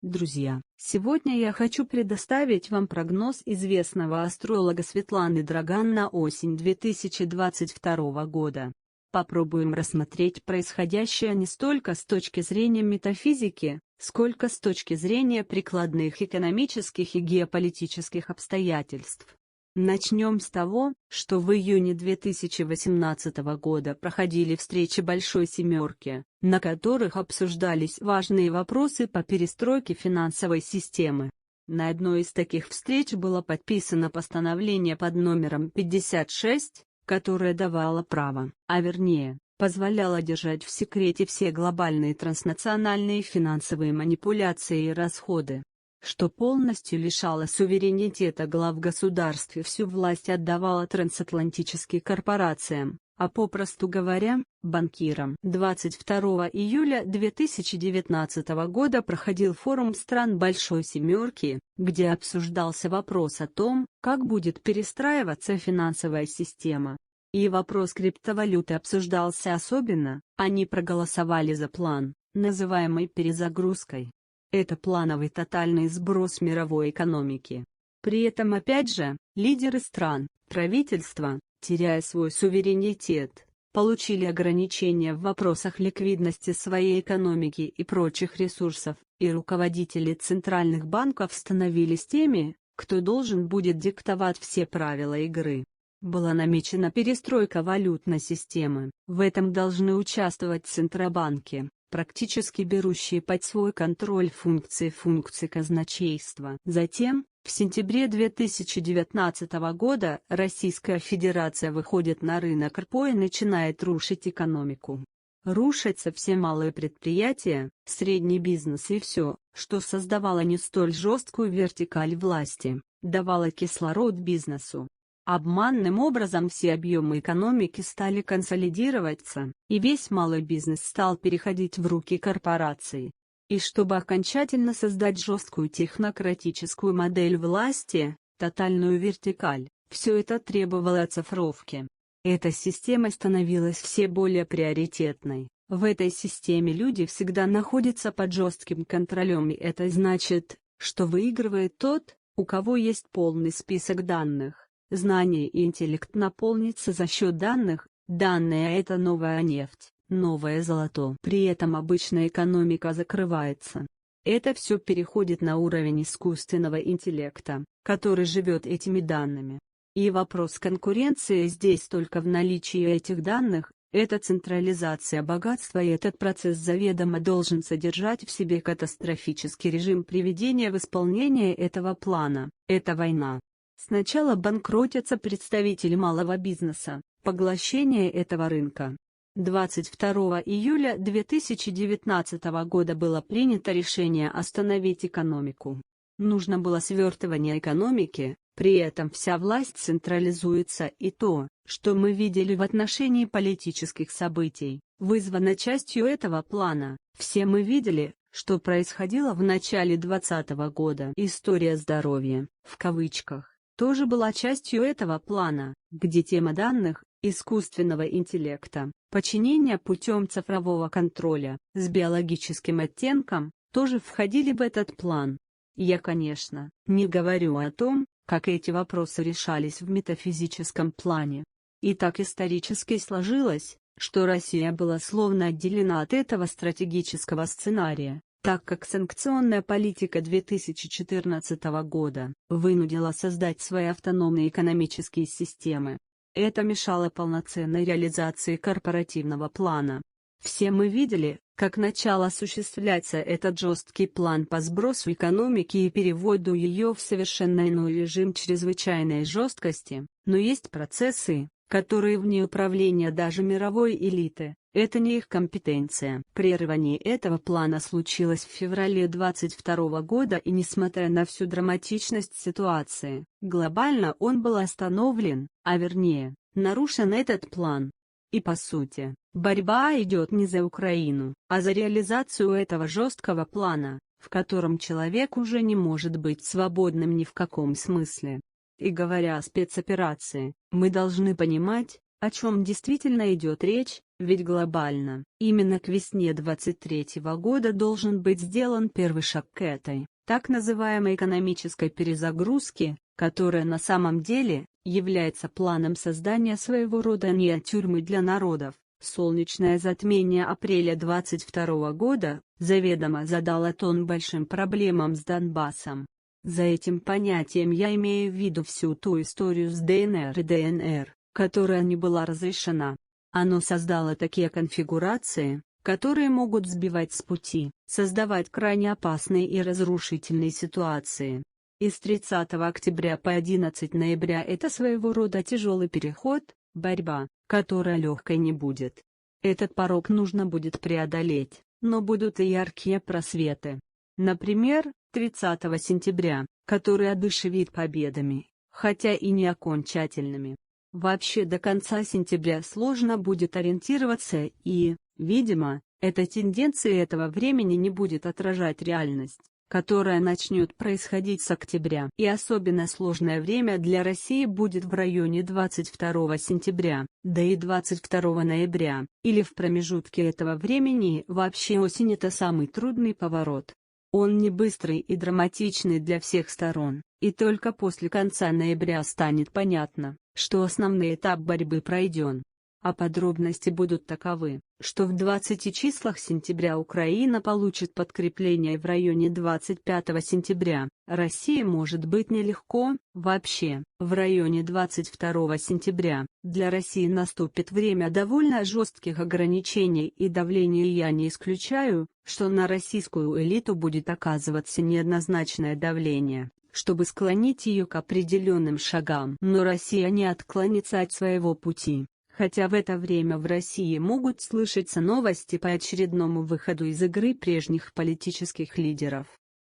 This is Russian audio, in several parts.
Друзья, сегодня я хочу предоставить вам прогноз известного астролога Светланы Драган на осень 2022 года. Попробуем рассмотреть происходящее не столько с точки зрения метафизики, сколько с точки зрения прикладных экономических и геополитических обстоятельств. Начнем с того, что в июне 2018 года проходили встречи Большой Семерки, на которых обсуждались важные вопросы по перестройке финансовой системы. На одной из таких встреч было подписано постановление под номером 56, которое давало право, а вернее, позволяло держать в секрете все глобальные транснациональные финансовые манипуляции и расходы, что полностью лишало суверенитета глав государств и всю власть отдавало трансатлантическим корпорациям, а попросту говоря, банкирам. 22 июля 2019 года проходил форум стран Большой Семерки, где обсуждался вопрос о том, как будет перестраиваться финансовая система. И вопрос криптовалюты обсуждался особенно, они проголосовали за план, называемый перезагрузкой. Это плановый тотальный сброс мировой экономики. При этом опять же, лидеры стран, правительства, теряя свой суверенитет, получили ограничения в вопросах ликвидности своей экономики и прочих ресурсов, и руководители центральных банков становились теми, кто должен будет диктовать все правила игры. Была намечена перестройка валютной системы, в этом должны участвовать центробанки, практически берущие под свой контроль функции казначейства. Затем, в сентябре 2019 года Российская Федерация выходит на рынок РПО и начинает рушить экономику. Рушатся все малые предприятия, средний бизнес и все, что создавало не столь жесткую вертикаль власти, давало кислород бизнесу. Обманным образом все объемы экономики стали консолидироваться, и весь малый бизнес стал переходить в руки корпораций. И чтобы окончательно создать жесткую технократическую модель власти, тотальную вертикаль, все это требовало оцифровки. Эта система становилась все более приоритетной. В этой системе люди всегда находятся под жестким контролем, и это значит, что выигрывает тот, у кого есть полный список данных. Знание и интеллект наполнится за счет данных, данные — это новая нефть, новое золото. При этом обычная экономика закрывается. Это все переходит на уровень искусственного интеллекта, который живет этими данными. И вопрос конкуренции здесь только в наличии этих данных, это централизация богатства, и этот процесс заведомо должен содержать в себе катастрофический режим приведения в исполнение этого плана, это война. Сначала банкротятся представители малого бизнеса, поглощение этого рынка. 22 июля 2019 года было принято решение остановить экономику. Нужно было свертывание экономики, при этом вся власть централизуется, и то, что мы видели в отношении политических событий, вызвано частью этого плана. Все мы видели, что происходило в начале 2020 года. История здоровья, в кавычках, тоже была частью этого плана, где тема данных, искусственного интеллекта, подчинения путем цифрового контроля, с биологическим оттенком, тоже входили в этот план. Я, конечно, не говорю о том, как эти вопросы решались в метафизическом плане. И так исторически сложилось, что Россия была словно отделена от этого стратегического сценария, так как санкционная политика 2014 года вынудила создать свои автономные экономические системы. Это мешало полноценной реализации корпоративного плана. Все мы видели, как начал осуществляться этот жесткий план по сбросу экономики и переводу ее в совершенно иной режим чрезвычайной жесткости, но есть процессы, которые вне управления даже мировой элиты, это не их компетенция. Прерывание этого плана случилось в феврале 2022 года, и несмотря на всю драматичность ситуации, глобально он был остановлен, а вернее, нарушен этот план. И по сути, борьба идет не за Украину, а за реализацию этого жесткого плана, в котором человек уже не может быть свободным ни в каком смысле. И говоря о спецоперации, мы должны понимать, о чем действительно идет речь. Ведь глобально, именно к весне 2023 года должен быть сделан первый шаг к этой, так называемой экономической перезагрузке, которая на самом деле является планом создания своего рода неотюрьмы для народов. Солнечное затмение апреля 22 года заведомо задало тон большим проблемам с Донбассом. За этим понятием я имею в виду всю ту историю с ДНР и ДНР, которая не была разрешена. Оно создало такие конфигурации, которые могут сбивать с пути, создавать крайне опасные и разрушительные ситуации. И с 30 октября по 11 ноября это своего рода тяжелый переход, борьба, которая легкой не будет. Этот порог нужно будет преодолеть, но будут и яркие просветы. Например, 30 сентября, который одушевит победами, хотя и не окончательными. Вообще до конца сентября сложно будет ориентироваться и, видимо, эта тенденция этого времени не будет отражать реальность, которая начнет происходить с октября. И особенно сложное время для России будет в районе 22 сентября, да и 22 ноября, или в промежутке этого времени. Вообще осень — это самый трудный поворот. Он не быстрый и драматичный для всех сторон, и только после конца ноября станет понятно, что основной этап борьбы пройден. А подробности будут таковы, что в 20 числах сентября Украина получит подкрепление в районе 25 сентября, России может быть нелегко. Вообще, в районе 22 сентября, для России наступит время довольно жестких ограничений и давления, и я не исключаю, что на российскую элиту будет оказываться неоднозначное давление, чтобы склонить ее к определенным шагам. Но Россия не отклонится от своего пути. Хотя в это время в России могут слышаться новости по очередному выходу из игры прежних политических лидеров.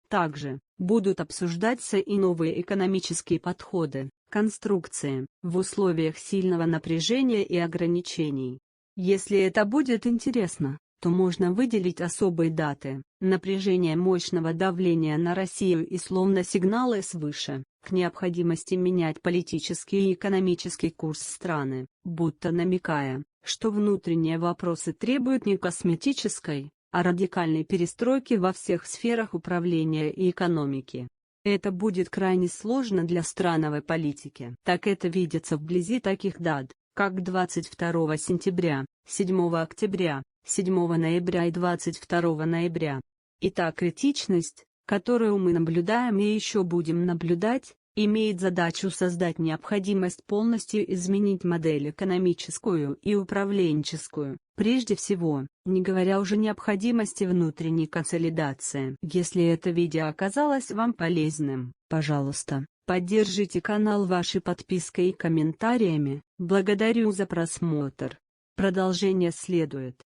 Также будут обсуждаться и новые экономические подходы, конструкции, в условиях сильного напряжения и ограничений. Если это будет интересно, то можно выделить особые даты, напряжение мощного давления на Россию и словно сигналы свыше, к необходимости менять политический и экономический курс страны, будто намекая, что внутренние вопросы требуют не косметической, а радикальной перестройки во всех сферах управления и экономики. Это будет крайне сложно для страновой политики. Так это видится вблизи таких дат, как 22 сентября, 7 октября, 7 ноября и 22 ноября. Итак, критичность, которую мы наблюдаем и еще будем наблюдать, имеет задачу создать необходимость полностью изменить модель экономическую и управленческую, прежде всего, не говоря уже о необходимости внутренней консолидации. Если это видео оказалось вам полезным, пожалуйста, поддержите канал вашей подпиской и комментариями. Благодарю за просмотр. Продолжение следует.